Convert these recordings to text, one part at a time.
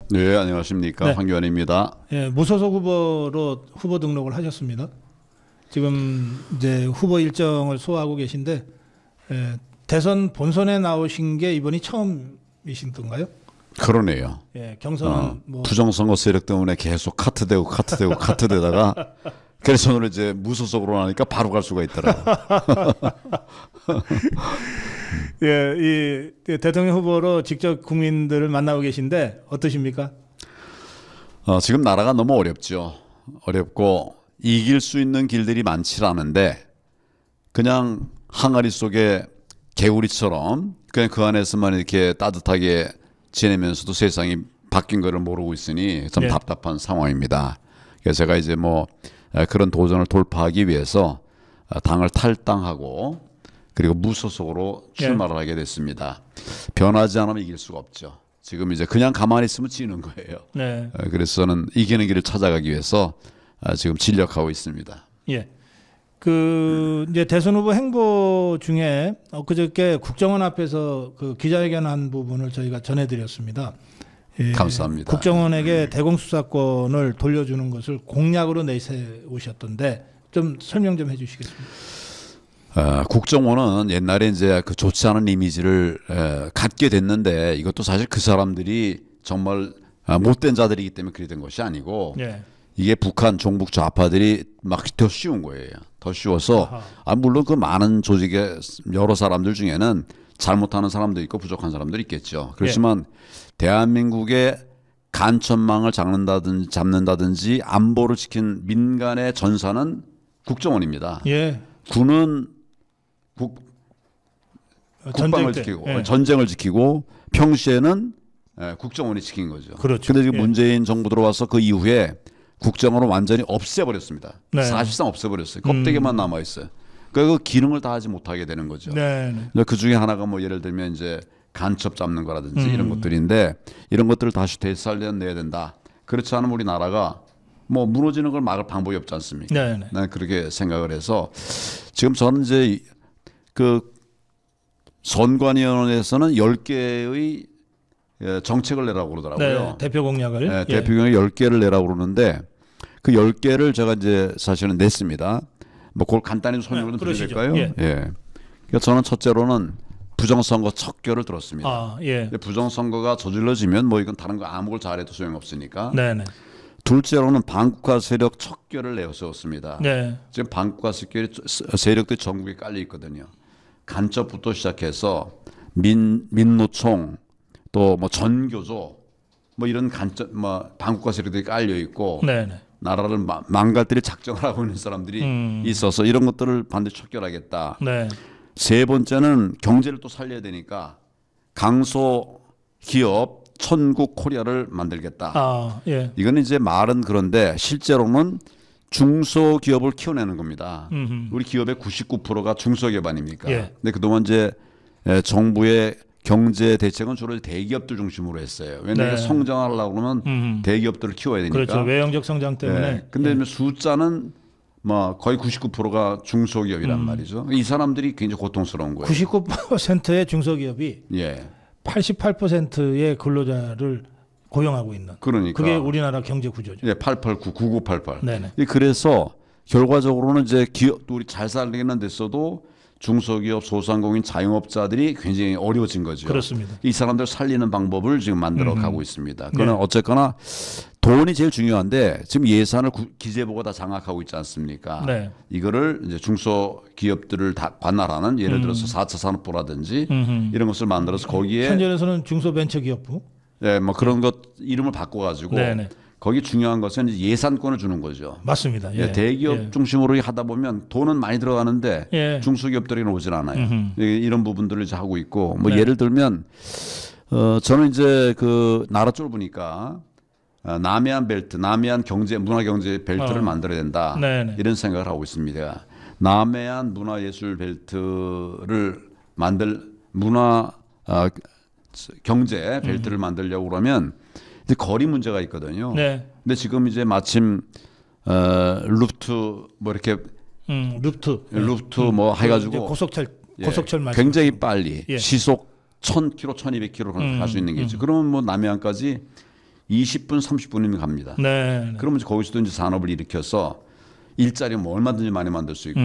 네, 안녕하십니까. 네. 황교안입니다. 예, 무소속 후보로 후보 등록을 하셨습니다. 지금 이제 후보 일정을 소화하고 계신데 대선 본선에 나오신 게 이번이 처음이신던가요? 그러네요. 예, 경선은 뭐 부정선거 세력 때문에 계속 카트되다가 그래서 오늘 이제 무소속으로 나니까 바로 갈 수가 있더라고요. 예, 이 대통령 후보로 직접 국민들을 만나고 계신데 어떠십니까? 지금 나라가 너무 어렵죠. 어렵고 이길 수 있는 길들이 많지 않은데 그냥 항아리 속에 개구리처럼 그냥 그 안에서만 이렇게 따뜻하게 지내면서도 세상이 바뀐 거를 모르고 있으니 참 네. 답답한 상황입니다. 그래서 제가 이제 뭐 그런 도전을 돌파하기 위해서 당을 탈당하고 그리고 무소속으로 출마를 하게 됐습니다. 변하지 않으면 이길 수가 없죠. 지금 이제 그냥 가만히 있으면 지는 거예요. 네. 그래서 저는 이기는 길을 찾아가기 위해서 지금 진력하고 있습니다. 예. 그 이제 대선 후보 행보 중에 엊그저께 국정원 앞에서 그 기자회견한 부분을 저희가 전해드렸습니다. 예, 감사합니다. 국정원에게 대공수사권을 돌려주는 것을 공약으로 내세우셨던데 좀 설명 좀 해주시겠습니까? 국정원은 옛날에 이제 그 좋지 않은 이미지를 갖게 됐는데 이것도 사실 그 사람들이 정말 못된 자들이기 때문에 그리 된 것이 아니고 예. 이게 북한 종북 좌파들이 막 더 쉬운 거예요. 더 쉬워서 물론 그 많은 조직의 여러 사람들 중에는 잘못하는 사람도 있고 부족한 사람도 있겠죠. 그렇지만 대한민국의 간첩망을 잡는다든지 안보를 지킨 민간의 전사는 국정원입니다. 예. 군은 국방을 지키고 전쟁을 지키고 평시에는 국정원이 지킨 거죠. 그렇죠. 근데 지금 문재인 정부 들어와서 그 이후에 국정원을 완전히 없애버렸습니다. 네. 사실상 없애버렸어요. 껍데기만 남아 있어요. 그러니까 그 기능을 다 하지 못하게 되는 거죠. 네. 그 중에 하나가 뭐 예를 들면 이제 간첩 잡는 거라든지 이런 것들인데 이런 것들을 다시 되살려내야 된다. 그렇지 않으면 우리나라가 뭐 무너지는 걸 막을 방법이 없지 않습니까? 네. 난 그렇게 생각을 해서 지금 저는 이제 그 선관위원회에서는 10개의 정책을 내라고 그러더라고요. 네. 대표 공약을. 네, 대표 공약 10개를 내라고 그러는데 그 10개를 제가 이제 사실은 냈습니다. 뭐 그걸 간단히 설명을 좀 드려도 될까요? 예. 그러니까 저는 첫째로는 부정선거 척결을 들었습니다. 예. 부정선거가 저질러지면 뭐 이건 다른 거 아무 걸 잘해도 소용없으니까. 네네. 둘째로는 반국가 세력 척결을 내세웠습니다. 네. 지금 반국가 세력들이 전국에 깔려 있거든요. 간첩부터 시작해서 민노총 또 뭐 전교조 뭐 이런 간첩 뭐 반국가 세력들이 깔려 있고 네네. 나라를 망가뜨릴 작정을 하고 있는 사람들이 있어서 이런 것들을 반드시 척결하겠다. 네. 세 번째는 경제를 또 살려야 되니까 강소기업 천국 코리아를 만들겠다. 예. 이건 이제 말은 그런데 실제로는 중소기업을 키워내는 겁니다. 우리 기업의 99%가 중소기업 아닙니까? 예. 근데 그동안 이제 정부의 경제 대책은 주로 대기업들 중심으로 했어요. 왜냐하면 네. 성장하려고 그러면 대기업들을 키워야 되니까. 그렇죠. 외형적 성장 때문에. 네. 근데 숫자는 뭐 거의 99%가 중소기업이란 말이죠. 이 사람들이 굉장히 고통스러운 거예요. 99%의 중소기업이 예. 88%의 근로자를 고용하고 있는. 그러니까 그게 우리나라 경제 구조죠. 예, 889, 9988. 네네. 그래서 결과적으로는 이제 기업도 우리 잘 살리는 데서도 중소기업, 소상공인, 자영업자들이 굉장히 어려워진 거죠. 그렇습니다. 이 사람들 살리는 방법을 지금 만들어 가고 있습니다. 그러나 어쨌거나 돈이 제일 중요한데 지금 예산을 기재부가 다 장악하고 있지 않습니까? 네. 이거를 이제 중소기업들을 다 관할하는 예를 들어서 4차 산업부라든지 이런 것을 만들어서 거기에 현재에서는 중소벤처기업부. 예, 뭐 그런 것 이름을 바꿔가지고 네네. 거기 중요한 것은 이제 예산권을 주는 거죠. 맞습니다. 예, 대기업 중심으로 하다 보면 돈은 많이 들어가는데 예. 중소기업들에게는 오질 않아요. 이런 부분들을 이제 하고 있고 뭐 네. 예를 들면 저는 이제 그 나라 쪽 보니까 남해안 벨트, 남해안 경제 문화 경제 벨트를 만들어야 된다. 네네. 이런 생각을 하고 있습니다. 남해안 문화예술 벨트를 문화 경제 벨트를 만들려고 그러면 이제 거리 문제가 있거든요. 네. 근데 지금 이제 마침 루프트 뭐 이렇게 루프트 뭐 해가지고 고속철 말씀. 굉장히 빨리 예. 시속 1000km, 1200km 갈 수 있는 게 있죠. 그러면 뭐 남해안까지 20분, 30분이면 갑니다. 네. 그러면 이제 거기서도 이제 산업을 일으켜서 일자리 뭐 얼마든지 많이 만들 수 있고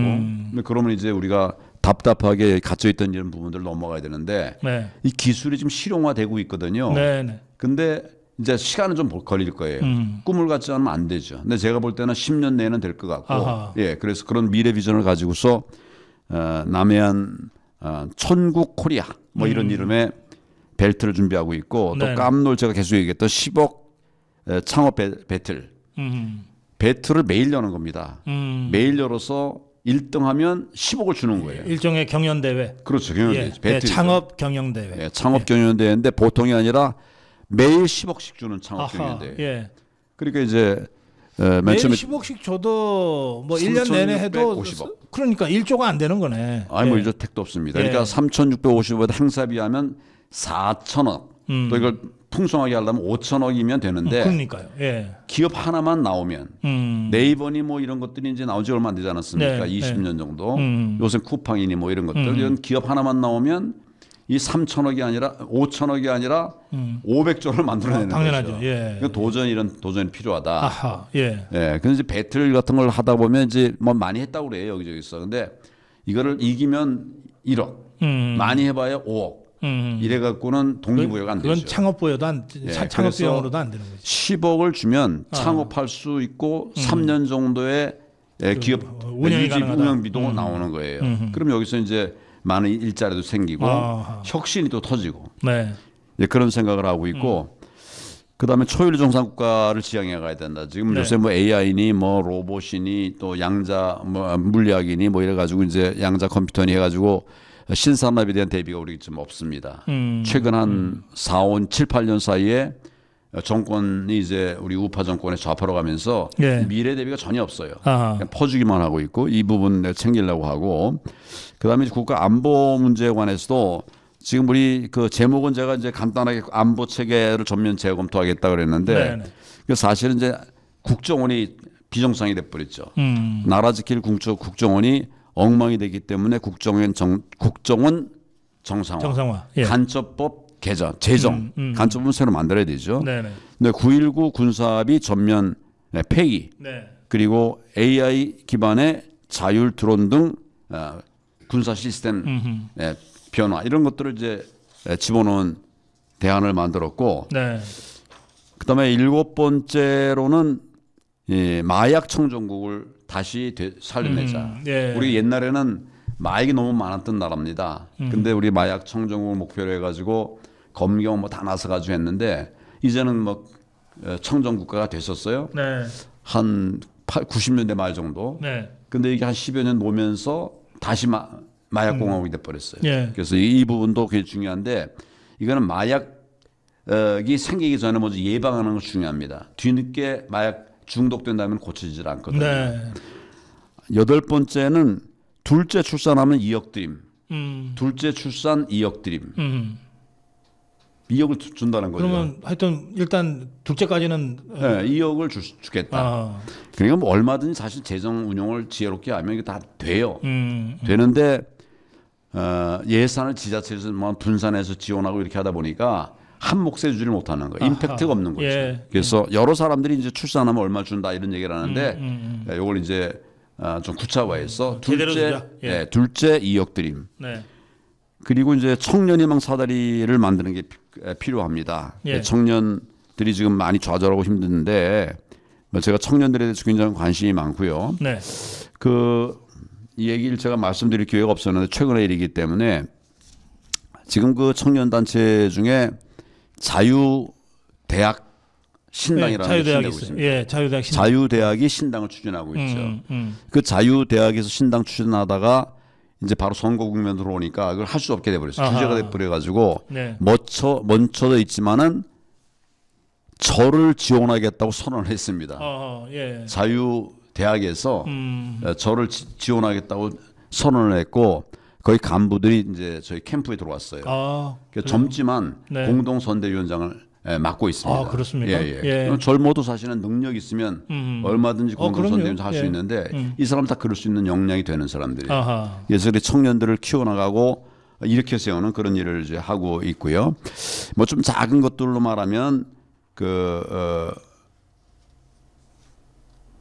그러면 이제 우리가 답답하게 갇혀 있던 이런 부분들을 넘어가야 되는데 네. 이 기술이 지금 실용화되고 있거든요. 네. 네. 근데 이제 시간은 좀 걸릴 거예요. 꿈을 갖지 않으면 안 되죠. 근데 제가 볼 때는 10년 내에는 될 것 같고, 아하. 예, 그래서 그런 미래 비전을 가지고서 남해안 천국 코리아 뭐 이런 이름의 벨트를 준비하고 있고 또 네. 깜놀 제가 계속 얘기했던 10억 창업 배틀, 배틀을 매일 여는 겁니다. 매일 열어서 1등하면 10억을 주는 거예요. 일종의 경연 대회. 그렇죠, 경연 예. 대회. 예. 창업 경연 대회. 예, 창업 경연 대회인데 보통이 아니라 매일 10억씩 주는 창업 경연 대회. 예. 그러니까 이제 맨 매일 처음에 10억씩 줘도 뭐 1년 내내 해도 3,650억. 그러니까 1조가 안 되는 거네. 아니 뭐 예. 이저 택도 없습니다. 예. 그러니까 3,650억보다 행사비하면 4천억. 또 이걸 풍성하게 하려면 5천억이면 되는데 그러니까요. 예. 기업 하나만 나오면 네이버니 뭐 이런 것들이 이제 나오지 얼마 안 되지 않았습니까? 네, 20년 정도. 요새 쿠팡이니 뭐 이런 것들 이런 기업 하나만 나오면 이 3천억이 아니라 5천억이 아니라 500조를 만들어내는 당연하죠. 거죠. 예. 그러니까 도전이 필요하다. 아하. 예. 예, 그래서 이제 배틀 같은 걸 하다 보면 이제 뭐 많이 했다고 그래요 여기저기서. 근데 이거를 이기면 1억, 많이 해봐야 5억. 이래 갖고는 동기부여가 안 되죠. 그건 창업부여도 안, 예, 창업 비용으로도 안 되는 거죠. 10억을 주면 창업할 수 있고 3년 정도의 기업 운영이 가능하다. 운영비도 나오는 거예요. 그럼 여기서 이제 많은 일자리도 생기고 혁신이 또 터지고 네. 이제 그런 생각을 하고 있고 그다음에 초율 정상 국가를 지향해 가야 된다. 지금 네. 요새 뭐 AI니 뭐 로봇이니 또 양자 뭐 물리학이니 뭐 이래 가지고 이제 양자 컴퓨터니 해 가지고 신산업에 대한 대비가 우리 좀 없습니다. 최근 한 4, 5, 7, 8년 사이에 정권이 이제 우리 우파 정권에 좌파로 가면서 예. 미래 대비가 전혀 없어요. 아하. 그냥 퍼주기만 하고 있고 이 부분 내가 챙기려고 하고 그다음에 국가 안보 문제에 관해서도 지금 우리 그 제목은 제가 이제 간단하게 안보 체계를 전면 재검토하겠다 그랬는데 네네. 그 사실은 이제 국정원이 비정상이 돼 버렸죠. 나라 지킬 국정원이 엉망이 되기 때문에 국정원 정상화, 예. 간첩법 개정, 제정, 간첩법은 새로 만들어야 되죠. 네네. 근데 9.19 군사합의 전면 폐기, 네. 그리고 AI 기반의 자율 드론 등 군사 시스템 변화 이런 것들을 이제 집어넣은 대안을 만들었고, 네. 그다음에 7번째로는 이 마약 청정국을 다시 살려내자. 예. 우리 옛날에는 마약이 너무 많았던 나라입니다. 근데 우리 마약 청정국을 목표로 해가지고 검경 뭐 다 나서가지고 했는데 이제는 뭐 청정국가가 됐었어요. 네. 한 90년대 말 정도. 네. 근데 이게 한 10여 년 노면서 다시 마약 공화국이 돼버렸어요. 예. 그래서 이 부분도 굉장히 중요한데 이거는 마약이 생기기 전에 먼저 예방하는 것이 중요합니다. 뒤늦게 마약 중독된다면 고쳐지질 않거든요. 네. 8번째는 둘째 출산하면 2억 드림. 음. 둘째 출산 2억 드림. 2억을 준다는 거죠. 그러면 하여튼 일단 둘째까지는 네, 2억을 주겠다. 그러니까 뭐 얼마든지 사실 재정 운용을 지혜롭게 하면 이게 다 돼요. 되는데 예산을 지자체에서 뭐 분산해서 지원하고 이렇게 하다 보니까 한 몫에 주지를 못하는 거예요. 임팩트가 없는 거죠. 예. 그래서 여러 사람들이 이제 출산하면 얼마 준다 이런 얘기를 하는데 이걸 이제 좀 구차화해서 제대로 둘째, 주자. 예. 둘째 2억 드림. 네. 그리고 이제 청년희망 사다리를 만드는 게 필요합니다. 예. 청년들이 지금 많이 좌절하고 힘든데 제가 청년들에 대해서 굉장히 관심이 많고요. 네. 이 얘기를 제가 말씀드릴 기회가 없었는데 최근의 일이기 때문에 지금 그 청년 단체 중에 자유대학 신당이라는 게 자유대학이 신당이 있어요. 있습니다. 예, 자유대학 신당. 자유대학이 신당을 추진하고 있죠. 그 자유대학에서 신당 추진하다가 이제 바로 선거 국면 들어오니까 그걸 할 수 없게 돼버렸어요. 아하. 규제가 돼버려가지고 네. 멈춰져 있지만은 저를 지원하겠다고 선언을 했습니다. 예. 자유대학에서 저를 지원하겠다고 선언을 했고 거의 간부들이 이제 저희 캠프에 들어왔어요. 그러니까 젊지만 네. 공동선대위원장을 맡고 있습니다. 그렇습니까? 예. 젊어도 사실은 능력 있으면 얼마든지 공동선대위원장 할 수 예. 있는데 이 사람 다 그럴 수 있는 역량이 되는 사람들이에요. 아하. 그래서 우리 청년들을 키워나가고 일으켜 세우는 그런 일을 이제 하고 있고요. 뭐 좀 작은 것들로 말하면 그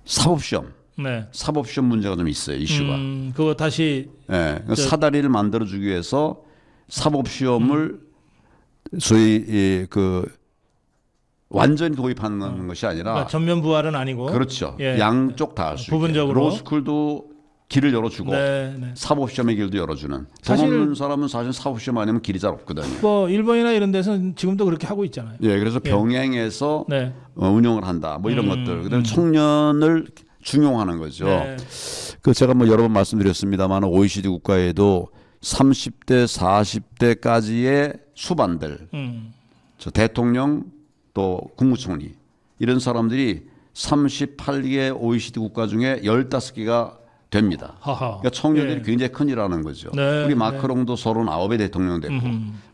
사법시험, 네. 사법시험 문제가 좀 있어요. 이슈가. 그거 다시 예, 사다리를 만들어주기 위해서 사법시험을 소위 그 완전히 도입하는 것이 아니라 그러니까 전면 부활은 아니고 그렇죠. 예. 양쪽 다 할 수 있게. 부분적으로. 로스쿨도 길을 열어주고 네, 네. 사법시험의 길도 열어주는. 사실- 돈 없는 사람은 사실 사법시험 아니면 길이 잘 없거든요. 뭐 일본이나 이런 데서는 지금도 그렇게 하고 있잖아요. 예, 그래서 병행해서 네. 운영을 한다. 뭐 이런 것들. 그다음에 청년을 중용하는 거죠. 네. 그 제가 뭐 여러 번 말씀드렸습니다만 OECD 국가에도 30대, 40대까지의 수반들, 저 대통령 또 국무총리 이런 사람들이 38개 OECD 국가 중에 15개가 됩니다. 하하. 그러니까 청년들이 예. 굉장히 큰 일하는 거죠. 네, 우리 마크롱도 39의 대통령 됐고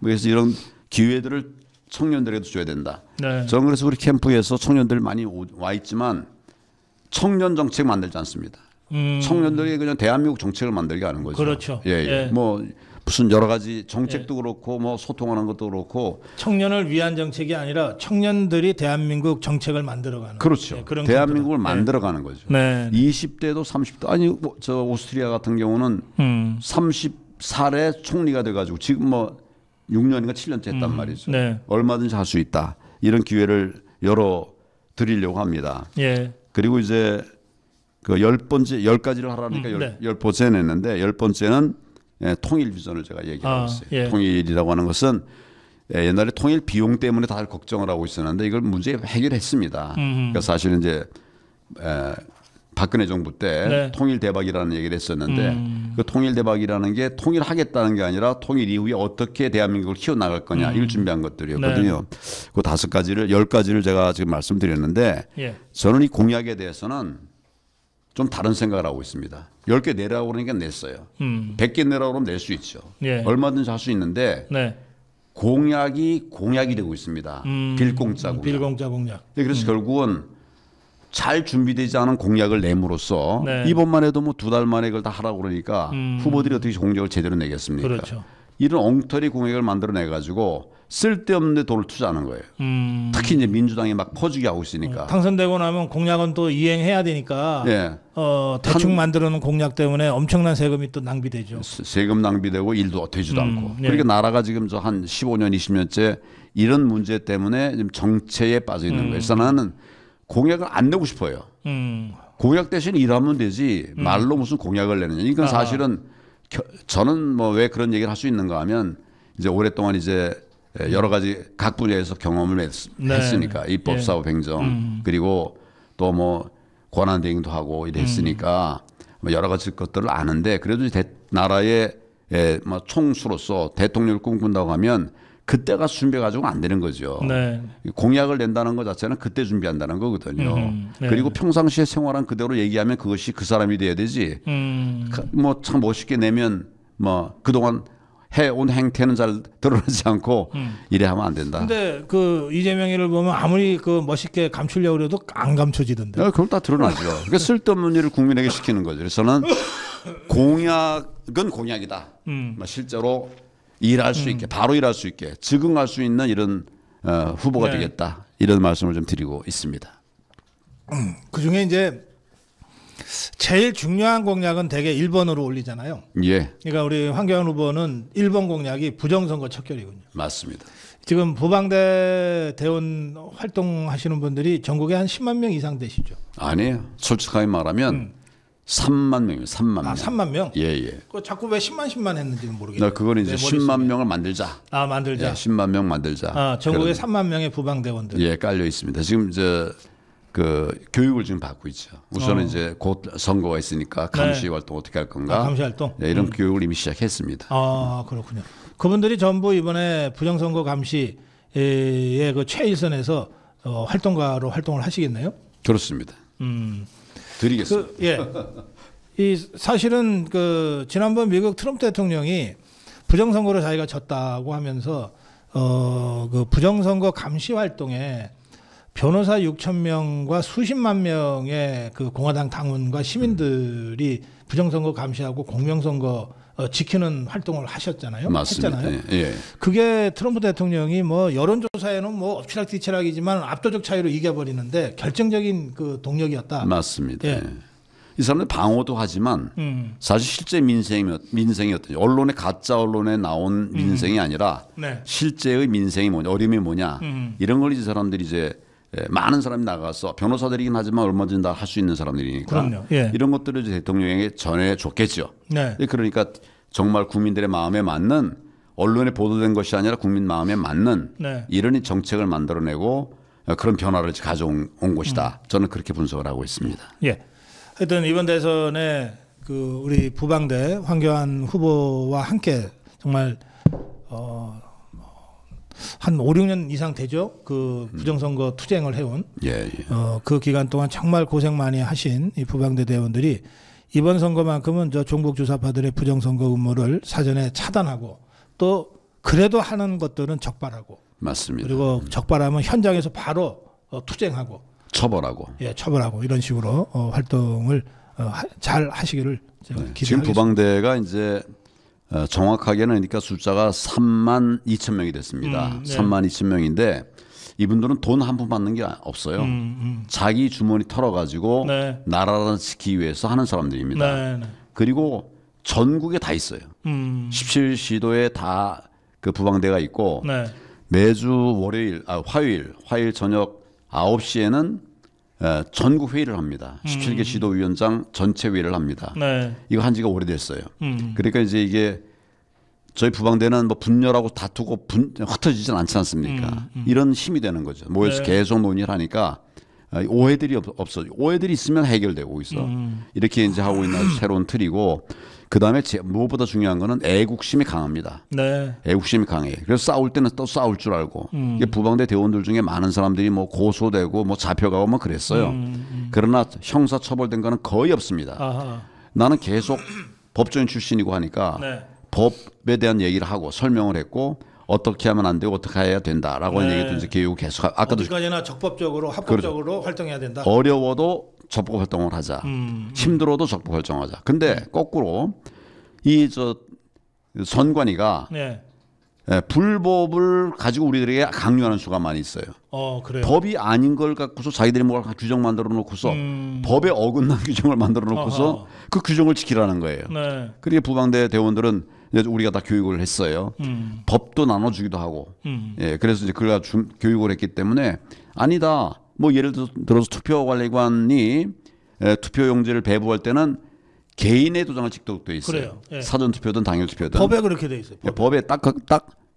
그래서 이런 기회들을 청년들에게도 줘야 된다. 네. 저는 그래서 우리 캠프에서 청년들 많이 와 있지만 청년 정책 만들지 않습니다. 청년들이 그냥 대한민국 정책을 만들게 하는 거죠. 그렇죠. 예, 예. 예. 뭐 무슨 여러 가지 정책도 그렇고 뭐 소통하는 것도 그렇고 청년을 위한 정책이 아니라 청년들이 대한민국 정책을 만들어가는. 그렇죠. 예, 그런 대한민국을 캠프다. 만들어가는 거죠. 네. 20대도 30대 아니 뭐 저 오스트리아 같은 경우는 30살에 총리가 돼가지고 지금 뭐 6년인가 7년째 했단 말이죠. 네. 얼마든지 할 수 있다. 이런 기회를 열어 드리려고 합니다. 예. 그리고 이제 그 10가지를 하라니까 네. 10번째 냈는데 10번째는 통일 비전을 제가 얘기하고 있어요. 예. 통일이라고 하는 것은 옛날에 통일 비용 때문에 다들 걱정을 하고 있었는데 이걸 문제 해결했습니다. 그러니까 사실은 이제 박근혜 정부 때 네. 통일 대박이라는 얘기를 했었는데 그 통일 대박이라는 게 통일하겠다는 게 아니라 통일 이후에 어떻게 대한민국을 키워나갈 거냐 이걸 준비한 것들이었거든요. 그 5가지를 10가지를 제가 지금 말씀드렸는데 예. 저는 이 공약에 대해서는 좀 다른 생각을 하고 있습니다. 10개 내라고 그러니까 냈어요. 100개 내라고 그러면 낼 수 있죠. 예. 얼마든지 할 수 있는데 네. 공약이 되고 있습니다. 빌공짜 공약. 빌공짜 공약. 그래서 결국은 잘 준비되지 않은 공약을 내므로써 네. 이번만 해도 뭐 2달 만에 그걸 다 하라고 그러니까 후보들이 어떻게 공약을 제대로 내겠습니까? 그렇죠. 이런 엉터리 공약을 만들어내 가지고 쓸데없는 데 돈을 투자하는 거예요. 특히 이제 민주당이 막 퍼주기 하고 있으니까. 당선되고 나면 공약은 또 이행해야 되니까 예. 대충 만들어놓은 공약 때문에 엄청난 세금이 또 낭비되죠. 세금 낭비되고 일도 되지도 않고. 예. 그러니까 나라가 지금 저 한 15년, 20년째 이런 문제 때문에 지금 정체에 빠져 있는 거예요. 그래서 나는 공약을 안 내고 싶어요. 공약 대신 일하면 되지 말로 무슨 공약을 내느냐. 이건 사실은 저는 뭐 왜 그런 얘기를 할 수 있는가 하면 이제 오랫동안 이제 여러 가지 각 분야에서 경험을 했으니까 입법, 사법, 행정 그리고 또 뭐 권한 대행도 하고 이랬으니까 뭐 여러 가지 것들을 아는데 그래도 나라의 뭐 총수로서 대통령을 꿈꾼다고 하면 그때 가서 준비해 가지고는 안 되는 거죠. 네. 공약을 낸다는 것 자체는 그때 준비한다는 거거든요. 네. 그리고 평상시에 생활한 그대로 얘기하면 그것이 그 사람이 돼야 되지. 뭐 참 멋있게 내면 뭐 그동안 해온 행태는 잘 드러나지 않고 이래 하면 안 된다. 근데 그 이재명이를 보면 아무리 그 멋있게 감추려고 해도 안 감춰지던데. 그걸 다 드러나죠. 그러니까 쓸데없는 일을 국민에게 시키는 거죠. 그래서 저는 공약은 공약이다. 뭐 실제로 일할 수 있게 바로 일할 수 있게 즉응할 수 있는 이런 후보가 네. 되겠다. 이런 말씀을 좀 드리고 있습니다. 그 중에 이제 제일 중요한 공약은 대개 1번으로 올리잖아요. 예, 그러니까 우리 황교안 후보는 1번 공약이 부정선거 척결이군요. 맞습니다. 지금 부방대 대원 활동하시는 분들이 전국에 한 10만 명 이상 되시죠? 아니에요. 솔직하게 말하면 3만 명이에요. 3만 명. 3만 명? 예, 예. 그 자꾸 왜 10만 했는지는 모르겠어요. 나 그거는 이제 내 10만 머릿속에. 명을 만들자. 만들자. 예, 10만 명 만들자. 전국에 그런, 3만 명의 부방대원들. 예, 깔려 있습니다. 지금 그 교육을 지금 받고 있죠. 우선은 이제 곧 선거가 있으니까 감시 활동 어떻게 할 건가. 감시 활동. 예, 이런 교육을 이미 시작했습니다. 그렇군요. 그분들이 전부 이번에 부정선거 감시의 그 최일선에서 활동가로 활동을 하시겠네요. 그렇습니다. 드리겠습니다. 이 사실은 그 지난번 미국 트럼프 대통령이 부정선거로 자기가 졌다고 하면서 그 부정선거 감시 활동에 변호사 6천 명과 수십만 명의 그 공화당 당원과 시민들이 부정선거 감시하고 공명선거 지키는 활동을 하셨잖아요. 맞습니다. 했잖아요. 예. 그게 트럼프 대통령이 뭐 여론조사에는 뭐 엎치락뒤치락이지만 압도적 차이로 이겨버리는데 결정적인 그 동력이었다. 맞습니다. 예. 이 사람들 방어도 하지만 사실 실제 민생이었던 언론의 가짜 언론에 나온 민생이 아니라 네. 실제의 민생이 뭐냐, 어려움이 뭐냐 이런 걸 이 사람들이 이제 많은 사람이 나가서 변호사들이긴 하지만 얼마든지 다 할 수 있는 사람들이니까 그럼요. 예. 이런 것들을 이제 대통령에게 전해줬겠죠. 네. 그러니까 정말 국민들의 마음에 맞는 언론에 보도된 것이 아니라 국민 마음에 맞는 네. 이런 정책을 만들어내고 그런 변화를 가져온 것이다. 저는 그렇게 분석을 하고 있습니다. 예. 하여튼 이번 대선에 그 우리 부방대 황교안 후보와 함께 정말 한 5, 6년 이상 되죠. 그 부정선거 투쟁을 해온 예. 그 기간 동안 정말 고생 많이 하신 이 부방대 대원들이 이번 선거만큼은 저 종북 주사파들의 부정선거 음모를 사전에 차단하고 또 그래도 하는 것들은 적발하고 맞습니다. 그리고 적발하면 현장에서 바로 투쟁하고 처벌하고. 예, 처벌하고 이런 식으로 활동을 잘 하시기를 제가 네. 지금 기대하겠습니다. 부방대가 이제 정확하게는 그러니까 숫자가 3만 2천 명이 됐습니다. 네. 3만 2천 명인데 이분들은 돈 한 푼 받는 게 없어요. 자기 주머니 털어가지고 네. 나라를 지키기 위해서 하는 사람들입니다. 네, 네. 그리고 전국에 다 있어요. 17시도에 다 그 부방대가 있고 네. 매주 화요일 저녁 9시에는 전국 회의를 합니다. 17개 시도위원장 전체 회의를 합니다. 네. 이거 한 지가 오래됐어요. 그러니까 이제 이게 저희 부방대는 뭐 분열하고 다투고 흩어지진 않지 않습니까? 이런 힘이 되는 거죠. 모여서 네. 계속 논의를 하니까 오해들이 없어. 오해들이 있으면 해결되고 있어. 이렇게 이제 하고 있는 아주 새로운 틀이고 그다음에 무엇보다 중요한 거는 애국심이 강합니다. 네. 애국심이 강해. 그래서 싸울 때는 또 싸울 줄 알고. 이게 부방대 대원들 중에 많은 사람들이 뭐 고소되고 뭐 잡혀가고 뭐 그랬어요. 그러나 형사 처벌된 거는 거의 없습니다. 아하. 나는 계속 법조인 출신이고 하니까 네. 법에 대한 얘기를 하고 설명을 했고 어떻게 하면 안 되고 어떻게 해야 된다라고 하는 네. 얘기도 이제 교육을 계속 아까도 어디까지나 적법적으로 합법적으로 활동해야 된다. 어려워도 적법 활동을 하자. 힘들어도 적법 활동하자. 근데 거꾸로 이 선관위가 네. 불법을 가지고 우리들에게 강요하는 수가 많이 있어요. 그래요. 법이 아닌 걸 갖고서 자기들이 뭘 규정 만들어 놓고서 법에 어긋난 규정을 만들어 놓고서 어허. 그 규정을 지키라는 거예요. 네. 그러니까 부방대 대원들은 이제 우리가 다 교육을 했어요. 법도 나눠주기도 하고. 예, 그래서 이제 그걸 교육을 했기 때문에 아니다. 뭐 예를 들어서 투표관리관이 투표용지를 배부할 때는 개인의 도장을 찍도록 돼 있어요. 그래요. 예. 사전 투표든 당일 투표든. 법에 그렇게 돼 있어요. 법에 딱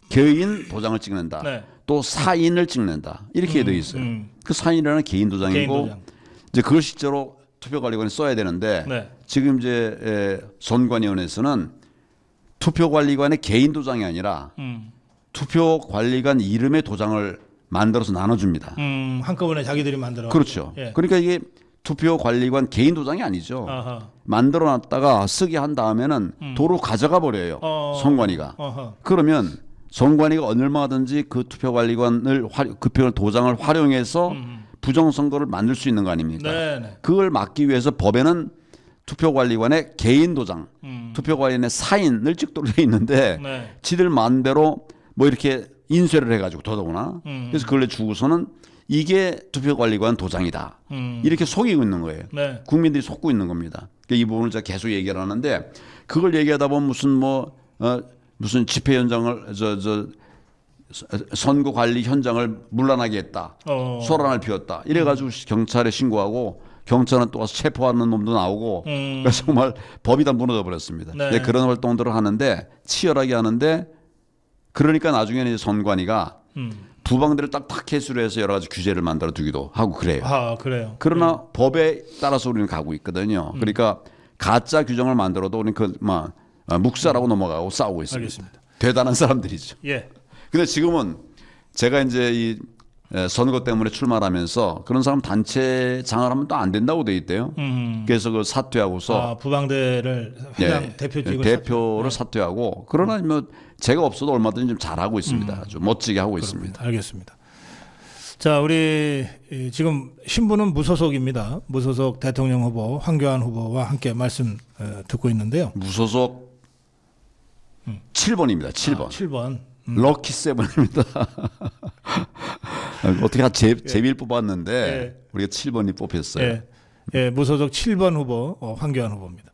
개인 도장을 찍는다. 네. 또 사인을 찍는다. 이렇게 돼 있어요. 그 사인이라는 개인 도장이고 개인 도장. 이제 그걸 실제로 투표관리관이 써야 되는데 네. 지금 이제 선관위원회에서는 투표관리관의 개인 도장이 아니라 투표관리관 이름의 도장을 만들어서 나눠줍니다. 한꺼번에 자기들이 만들어. 그렇죠. 예. 그러니까 이게 투표관리관 개인 도장이 아니죠. 아하. 만들어놨다가 쓰게 한 다음에는 도로 가져가 버려요. 선관위가. 어허. 그러면 선관위가 얼마든지 그 투표관리관을 그 도장을 활용해서 부정선거를 만들 수 있는 거 아닙니까? 네네. 그걸 막기 위해서 법에는 투표관리관의 개인 도장, 투표관리관의 사인을 찍도록 돼 있는데 네. 지들 마음대로 뭐 이렇게 인쇄를 해가지고 더더구나. 그래서 그걸 주고서는 이게 투표관리관 도장이다. 이렇게 속이고 있는 거예요. 네. 국민들이 속고 있는 겁니다. 이 부분을 제가 계속 얘기를 하는데 그걸 얘기하다 보면 무슨 집회 현장을 선거 관리 현장을 문란하게 했다. 소란을 피웠다. 이래가지고 경찰에 신고하고 경찰은 또 와서 체포하는 놈도 나오고 그래서 정말 법이 다 무너져 버렸습니다. 네. 그런 활동들을 하는데 치열하게 하는데 그러니까 나중에는 이제 선관위가 부방대를 딱 타켓으로 해서 여러 가지 규제를 만들어 두기도 하고 그래요. 아, 그래요. 그러나 법에 따라서 우리는 가고 있거든요. 그러니까 가짜 규정을 만들어도 우리는 묵살하고 넘어가고 싸우고 있습니다. 알겠습니다. 대단한 사람들이죠. 예. 근데 지금은 제가 이제 이 선거 때문에 출마하면서 그런 사람 단체장을 하면 또 안 된다고 돼 있대요. 그래서 그 사퇴하고서 부방대를 회장 대표를 사퇴하고 그러나 뭐 제가 없어도 얼마든지 좀 잘하고 있습니다. 아주 멋지게 하고 있습니다. 알겠습니다. 자, 우리 지금 신부는 무소속입니다. 무소속 대통령 후보 황교안 후보와 함께 말씀 듣고 있는데요. 무소속 7번입니다. 7번. 7번. 럭키 세븐입니다. 어떻게 제비를 뽑았는데 예. 우리가 7번이 뽑혔어요. 예. 예, 무소속 7번 후보 황교안 후보입니다.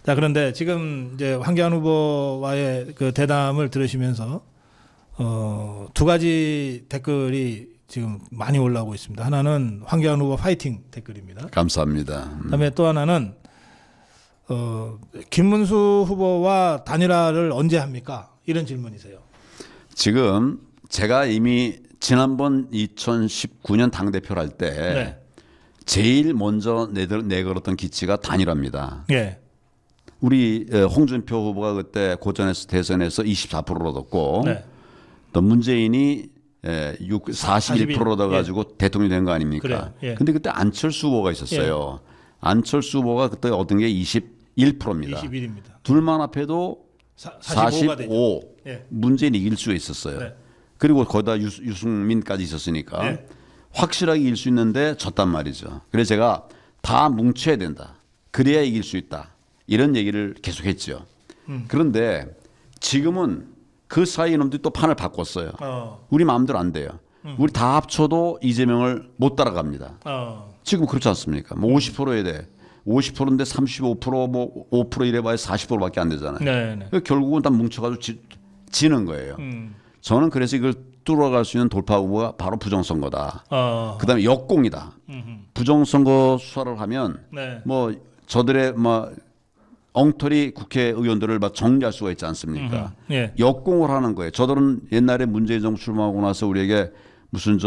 자, 그런데 지금 이제 황교안 후보와의 그 대담을 들으시면서 두 가지 댓글이 지금 많이 올라오고 있습니다. 하나는 황교안 후보 파이팅 댓글입니다. 감사합니다. 그다음에 또 하나는 김문수 후보와 단일화를 언제 합니까? 이런 질문이세요. 지금 제가 이미 지난번 2019년 당대표를 할 때 네. 제일 먼저 내걸었던 기치가 단일화입니다. 예. 우리 홍준표 후보가 그때 고전에서 대선에서 24%를 얻었고 네. 또 문재인이 41%를 얻어가지고 대통령이 된 거 아닙니까? 그래요. 예. 근데 그때 안철수 후보가 있었어요. 안철수 후보가 그때 얻은 게 21%입니다. 21입니다. 둘만 합해도 45가 되죠. 45. 예. 문재인이 이길 수 있었어요. 네. 그리고 거기다 유승민까지 있었으니까 네. 확실하게 이길 수 있는데 졌단 말이죠. 그래서 제가 다 뭉쳐야 된다. 그래야 이길 수 있다. 이런 얘기를 계속했죠. 그런데 지금은 그 사이 놈들이 또 판을 바꿨어요. 우리 마음대로 안 돼요. 우리 다 합쳐도 이재명을 못 따라갑니다. 지금 그렇지 않습니까? 뭐 50%에 돼. 50%인데 35%뭐 5% 이래봐야 40%밖에 안 되잖아요. 네, 네. 결국은 다 뭉쳐가지고 지는 거예요. 저는 그래서 이걸 뚫어갈 수 있는 돌파 후보가 바로 부정선거다. 그다음에 역공이다. 부정선거 수사를 하면 네. 뭐 저들의 뭐 엉터리 국회의원들을 막 정리할 수가 있지 않습니까? 예. 역공을 하는 거예요. 저들은 옛날에 문재인 정부 출마하고 나서 우리에게 무슨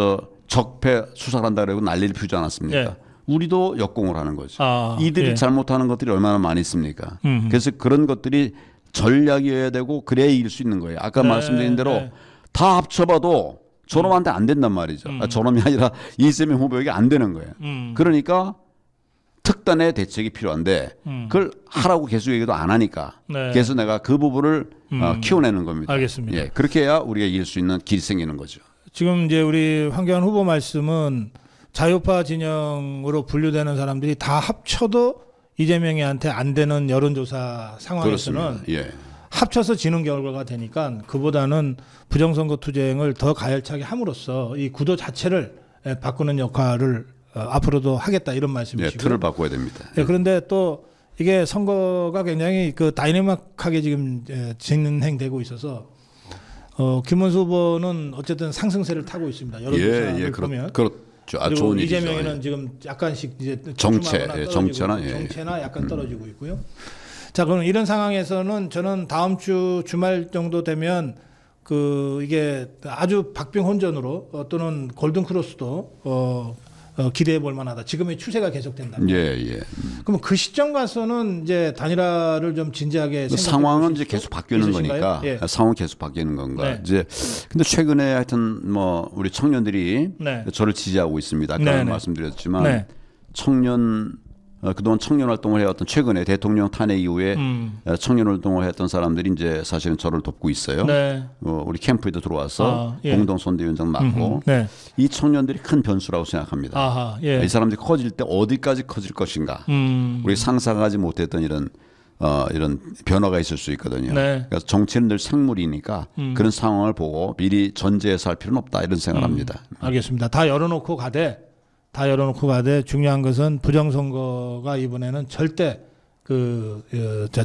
적폐 수사를 한다 그러고 난리를 피우지 않았습니까? 예. 우리도 역공을 하는 거죠. 이들이 예. 잘못하는 것들이 얼마나 많이 있습니까? 그래서 그런 것들이 전략이어야 되고 그래야 이길 수 있는 거예요. 아까 네, 말씀드린 대로 네. 다 합쳐봐도 저놈한테 안 된단 말이죠. 저놈이 아니라 이재명 후보에게 안 되는 거예요. 그러니까 특단의 대책이 필요한데 그걸 하라고 계속 얘기도 안 하니까 네. 그래서 내가 그 부분을 키워내는 겁니다. 알겠습니다. 예, 그렇게 해야 우리가 이길 수 있는 길이 생기는 거죠. 지금 이제 우리 황교안 후보 말씀은 자유파 진영으로 분류되는 사람들이 다 합쳐도 이재명이한테 안 되는 여론조사 상황에서는 그렇습니다. 예. 합쳐서 지는 결과가 되니까 그보다는 부정선거 투쟁을 더 가열차게 함으로써 이 구도 자체를 바꾸는 역할을 앞으로도 하겠다 이런 예, 말씀이시고. 틀을 바꿔야 됩니다. 예, 그런데 또 이게 선거가 굉장히 그 다이내믹하게 지금 진행되고 있어서 김문수 후보는 어쨌든 상승세를 타고 있습니다. 여론조사를 보면. 그렇죠. 아, 그리고 좋은 이재명이는 일이죠. 지금 약간씩 이제 정체, 떨어지고 정체나, 있고, 예. 정체나 약간 떨어지고 있고요. 자, 그럼 이런 상황에서는 저는 다음 주 주말 정도 되면 그 이게 아주 박빙혼전으로 또는 골든 크로스도 기대해 볼 만하다. 지금의 추세가 계속된다면. 예, 예. 그럼 그 시점 가서는 이제 단일화를 좀 진지하게 생각해 상황은 보실 이제 수 계속 바뀌는 있으신가요? 거니까 예. 상황 계속 바뀌는 건가. 네. 이제 근데 최근에 하여튼 뭐 우리 청년들이 네. 저를 지지하고 있습니다. 아까 네, 네. 말씀드렸지만 네. 청년 그동안 청년 활동을 해왔던 최근에 대통령 탄핵 이후에 청년 활동을 했던 사람들이 이제 사실은 저를 돕고 있어요. 네. 우리 캠프에도 들어와서 예. 공동 선대위원장 맡고 네. 이 청년들이 큰 변수라고 생각합니다. 아하. 예. 이 사람들이 커질 때 어디까지 커질 것인가. 우리 상상하지 못했던 이런 변화가 있을 수 있거든요. 네. 그래서 정치는 늘 생물이니까 그런 상황을 보고 미리 전제해서 할 필요는 없다 이런 생각을 합니다. 알겠습니다. 다 열어놓고 가되 중요한 것은 부정선거가 이번에는 절대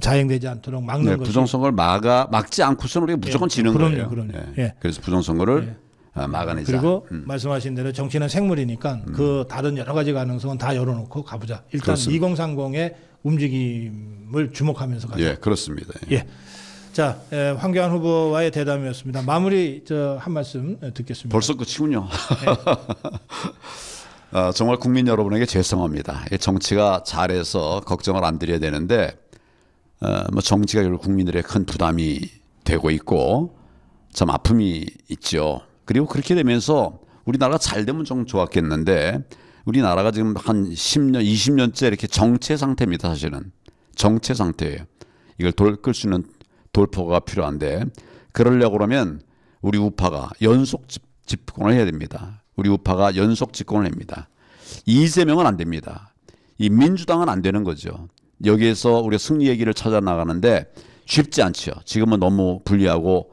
자행되지 않도록 막는 네, 것이. 부정선거를 막지 않고서는 우리가 무조건 지는 거예요. 그럼요. 예. 예. 그래서 부정선거를 막아내자. 그리고 말씀하신 대로 정치는 생물이니까 그 다른 여러 가지 가능성은 다 열어놓고 가보자. 일단 그렇습니다. 2030의 움직임을 주목하면서 가자. 예, 그렇습니다. 예. 자, 황교안 후보와의 대담이었습니다. 마무리 한 말씀 듣겠습니다. 벌써 끝이군요. 정말 국민 여러분에게 죄송합니다. 정치가 잘해서 걱정을 안 드려야 되는데 뭐 정치가 결국 국민들의 큰 부담이 되고 있고 참 아픔이 있죠. 그리고 그렇게 되면서 우리나라가 잘 되면 좀 좋았겠는데 우리나라가 지금 한 10년, 20년째 이렇게 정체 상태입니다. 사실은 정체 상태예요. 이걸 끌 수 있는 돌파가 필요한데 그러려고 그러면 우리 우파가 연속 집권을 해야 됩니다. 우리 우파가 연속 집권을 합니다. 이재명은 안 됩니다. 이 민주당은 안 되는 거죠. 여기에서 우리가 승리의 길을 찾아 나가는데 쉽지 않죠. 지금은 너무 불리하고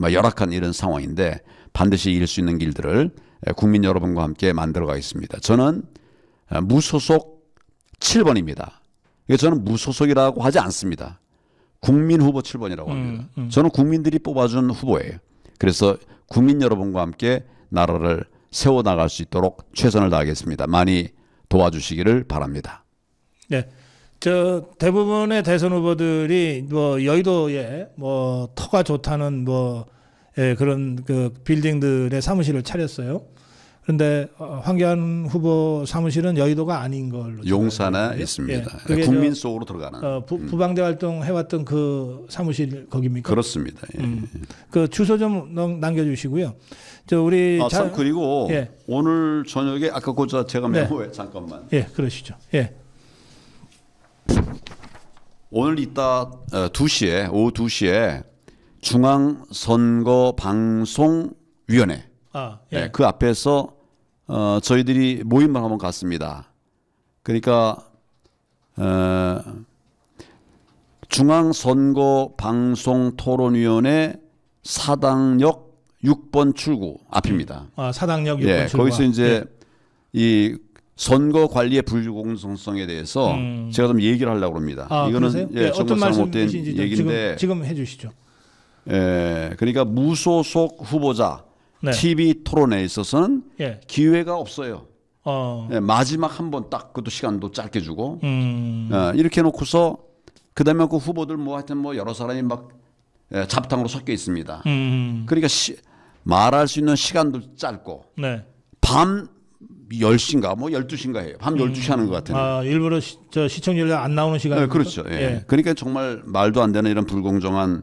열악한 이런 상황인데 반드시 이길 수 있는 길들을 국민 여러분과 함께 만들어 가겠습니다. 저는 무소속 7번입니다. 저는 무소속이라고 하지 않습니다. 국민 후보 7번이라고 합니다. 저는 국민들이 뽑아준 후보예요. 그래서 국민 여러분과 함께 나라를 세워나갈 수 있도록 최선을 다하겠습니다. 많이 도와주시기를 바랍니다. 네. 저 대부분의 대선 후보들이 뭐 여의도에 뭐 터가 좋다는 뭐 그런 그 빌딩들의 사무실을 차렸어요. 그런데 황교안 후보 사무실은 여의도가 아닌 걸로 용산에 있습니다. 예, 국민 속으로 들어가는 부방대 활동 해왔던 그 사무실 거기입니까? 그렇습니다. 예. 그 주소 좀 남겨주시고요. 저 우리 참 그리고 예. 오늘 저녁에 아까 제가 메모에 잠깐만. 예, 그러시죠. 예. 오늘 이따 2시에 오후 2시에 중앙선거방송위원회 예. 네, 그 앞에서 저희들이 모임을 한번 갔습니다. 그러니까 중앙선거방송토론위원회 사당역 6번 출구 앞입니다. 사당역 6번 예, 출구. 거기서 이제 이 선거 관리의 불공정성에 대해서 제가 좀 얘기를 하려고 합니다. 이거는 예, 어떤 말씀이신지 얘기인데 지금 해주시죠. 예, 그러니까 무소속 후보자 네. TV 토론에 있어서는 예. 기회가 없어요. 예, 마지막 한 번 딱 그것도 시간도 짧게 주고 이렇게 놓고서 그다음에 그 후보들 뭐 하여튼 뭐 여러 사람이 막 잡탕으로 섞여 있습니다. 그러니까 말할 수 있는 시간도 짧고 네. 밤 10시인가 뭐 12시인가 해요. 밤 12시 하는 것 같아요. 일부러 저 시청률이 안 나오는 시간. 네, 그렇죠. 예. 예. 그러니까 정말 말도 안 되는 이런 불공정한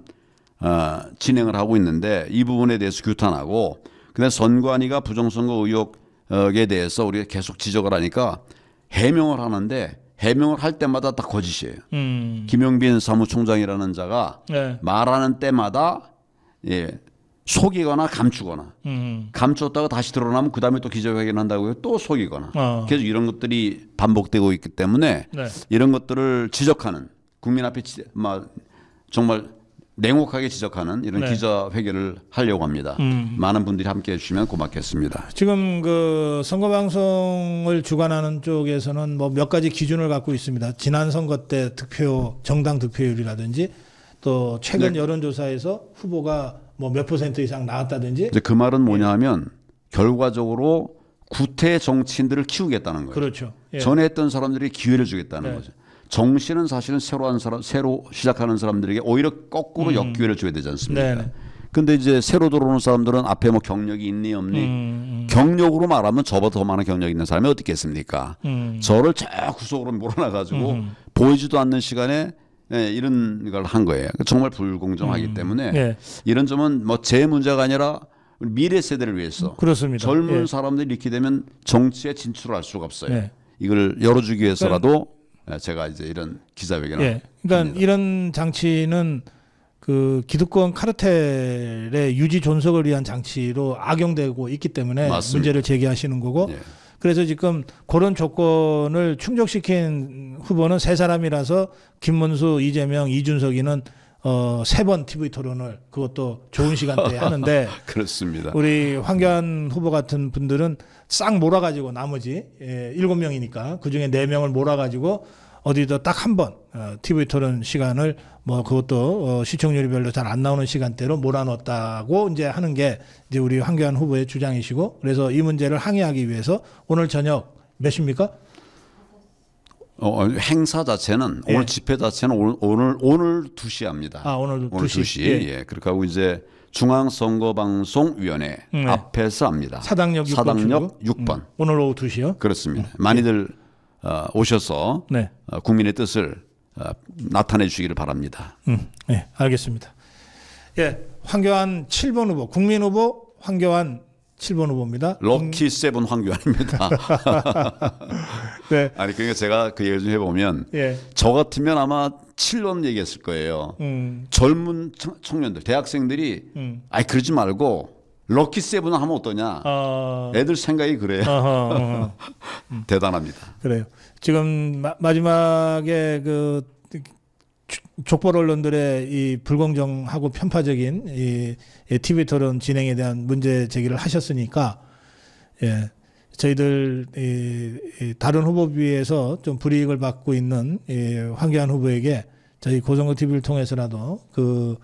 진행을 하고 있는데 이 부분에 대해서 규탄하고 근데 선관위가 부정선거 의혹에 대해서 우리가 계속 지적을 하니까 해명을 하는데 해명을 할 때마다 다 거짓이에요. 김용빈 사무총장이라는 자가 네. 말하는 때마다 속이거나 감추거나 감췄다가 다시 드러나면 그 다음에 또 기자회견 한다고 해요. 또 속이거나 계속 이런 것들이 반복되고 있기 때문에 네. 이런 것들을 지적하는 국민 앞에 정말 냉혹하게 지적하는 이런 네. 기자회견을 하려고 합니다. 많은 분들이 함께해 주시면 고맙겠습니다. 지금 그 선거방송을 주관하는 쪽에서는 뭐 몇 가지 기준을 갖고 있습니다. 지난 선거 때 정당 득표율이라든지 또 최근 네. 여론조사에서 후보가 뭐 몇 % 이상 나왔다든지. 이제 그 말은 뭐냐 하면 결과적으로 구태 정치인들을 키우겠다는 거예요. 그렇죠. 예. 전에 했던 사람들이 기회를 주겠다는 네. 거죠. 정치는 사실은 새로 시작하는 사람들에게 오히려 거꾸로 역기회를 줘야 되지 않습니까? 네네. 근데 이제 새로 들어오는 사람들은 앞에 뭐 경력이 있니 없니 경력으로 말하면 저보다 더 많은 경력이 있는 사람이 어디 있겠습니까? 저를 저 구석으로 몰아놔가지고 보이지도 않는 시간에 이런 걸 한 거예요. 정말 불공정하기 때문에 네. 이런 점은 뭐 제 문제가 아니라 미래 세대를 위해서 그렇습니다. 젊은 예. 사람들이 이렇게 되면 정치에 진출할 수가 없어요. 네. 이걸 열어주기 위해서라도 제가 이제 이런 기자회견을 예. 그러니까 합니다. 이런 장치는 그 기득권 카르텔의 유지 존속을 위한 장치로 악용되고 있기 때문에 맞습니다. 문제를 제기하시는 거고 예. 그래서 지금 그런 조건을 충족시킨 후보는 세 사람이라서 김문수, 이재명, 이준석이는 3번 TV 토론을 그것도 좋은 시간대에 하는데 그렇습니다. 우리 황교안 후보 같은 분들은 싹 몰아가지고 나머지 7명이니까 그중에 4명을 몰아가지고 어디도 딱 한 번 TV 토론 시간을 뭐 그것도 시청률이 별로 잘 안 나오는 시간대로 몰아넣었다고 이제 하는 게 이제 우리 황교안 후보의 주장이시고 그래서 이 문제를 항의하기 위해서 오늘 저녁 몇 시입니까? 행사 자체는 예. 오늘 집회 자체는 오늘 2시에 합니다. 오늘 2시. 예. 그렇게 하고 이제 중앙선거방송위원회 앞에서 합니다. 사당역 6번. 사당역 6번. 오늘 오후 2시요? 그렇습니다. 많이들 오셔서 네. 국민의 뜻을 나타내 주시기를 바랍니다. 네, 알겠습니다. 예, 황교안 7번 후보, 국민 후보 황교안 7번 후보입니다. 럭키 세븐 황교안입니다. 네. 아니 그러니까 제가 그 얘기를 좀 해보면 예. 저 같으면 아마 7번 얘기했을 거예요. 젊은 청년들, 대학생들이 아이 그러지 말고 럭키 세븐 하면 어떠냐. 애들 생각이 그래요. 대단합니다. 그래요. 지금 마지막에 그 족벌 언론들의 이 불공정하고 편파적인 이 TV 토론 진행에 대한 문제 제기를 하셨으니까 예, 저희들 다른 후보 비해서 좀 불이익을 받고 있는 황교안 후보에게 저희 고성고 TV를 통해서라도 그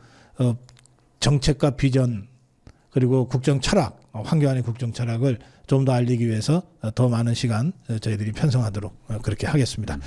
정책과 비전 그리고 국정 철학, 황교안의 국정 철학을 좀 더 알리기 위해서 더 많은 시간 저희들이 편성하도록 그렇게 하겠습니다.